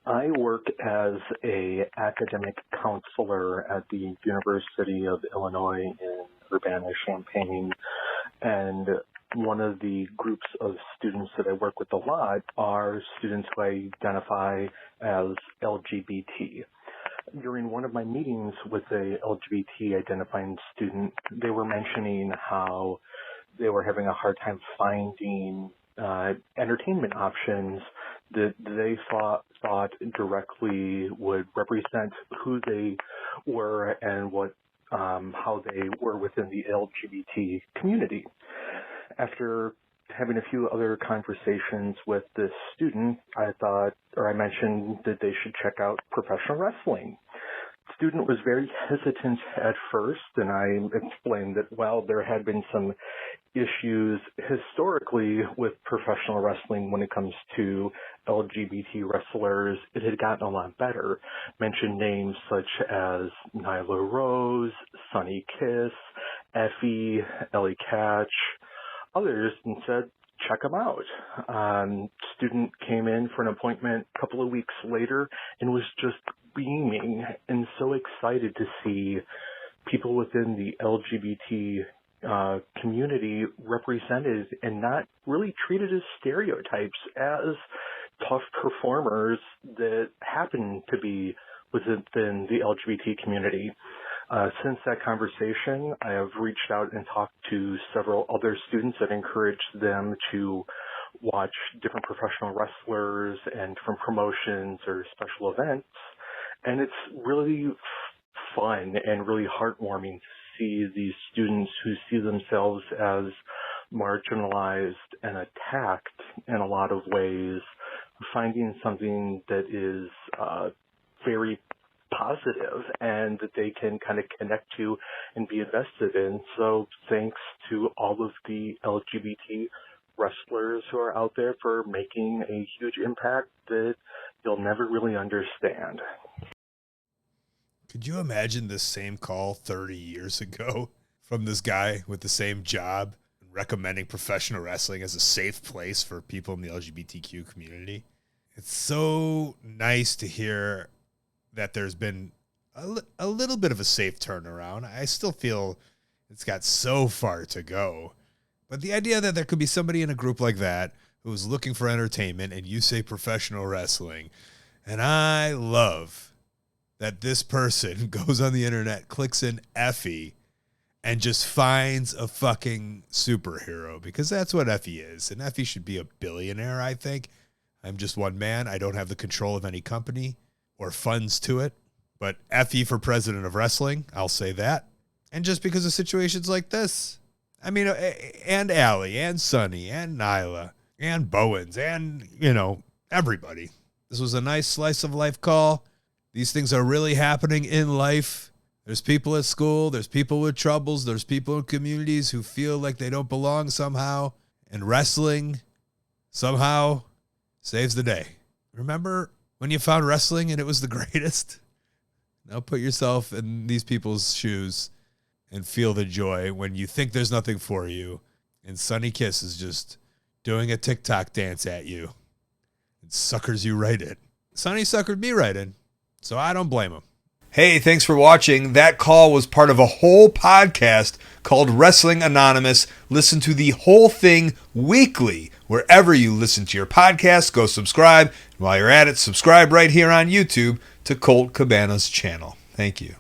I work as a academic counselor at the University of Illinois in Urbana-Champaign, and one of the groups of students that I work with a lot are students who identify as LGBT. During one of my meetings with a LGBT identifying student, they were mentioning how they were having a hard time finding entertainment options that they thought directly would represent who they were and how they were within the LGBT community. After having a few other conversations with this student, I mentioned that they should check out professional wrestling. The student was very hesitant at first, and I explained that, there had been some issues historically with professional wrestling when it comes to LGBT wrestlers. It had gotten a lot better. Mentioned names such as Nyla Rose, Sunny Kiss, Effie, Ellie Catch, others, and said, check them out. Student came in for an appointment a couple of weeks later and was just beaming and so excited to see people within the LGBT community represented and not really treated as stereotypes, as tough performers that happen to be within the LGBT community. Since that conversation, I have reached out and talked to several other students and encouraged them to watch different professional wrestlers and different promotions or special events. And it's really fun and really heartwarming to see these students who see themselves as marginalized and attacked in a lot of ways, finding something that is very positive and that they can kind of connect to and be invested in. So thanks to all of the LGBT wrestlers who are out there for making a huge impact that you'll never really understand. Could you imagine this same call 30 years ago from this guy with the same job recommending professional wrestling as a safe place for people in the LGBTQ community? It's so nice to hear that there's been a little bit of a safe turnaround. I still feel it's got so far to go. But the idea that there could be somebody in a group like that who's looking for entertainment and you say professional wrestling, and I love that this person goes on the internet, clicks in Effie, and just finds a fucking superhero, because that's what Effie is. And Effie should be a billionaire, I think. I'm just one man. I don't have the control of any company or funds to it. But Effie for president of wrestling, I'll say that. And just because of situations like this. I mean, and Allie, and Sunny, and Nyla, and Bowens, and, everybody. This was a nice slice of life call. These things are really happening in life. There's people at school. There's people with troubles. There's people in communities who feel like they don't belong somehow. And wrestling somehow saves the day. Remember when you found wrestling and it was the greatest? Now put yourself in these people's shoes and feel the joy when you think there's nothing for you. And Sunny Kiss is just doing a TikTok dance at you. It suckers you right in. Sunny suckered me right in. So I don't blame him. Hey, thanks for watching. That call was part of a whole podcast called Wrestling Anonymous. Listen to the whole thing weekly. Wherever you listen to your podcast, go subscribe. And while you're at it, subscribe right here on YouTube to Colt Cabana's channel. Thank you.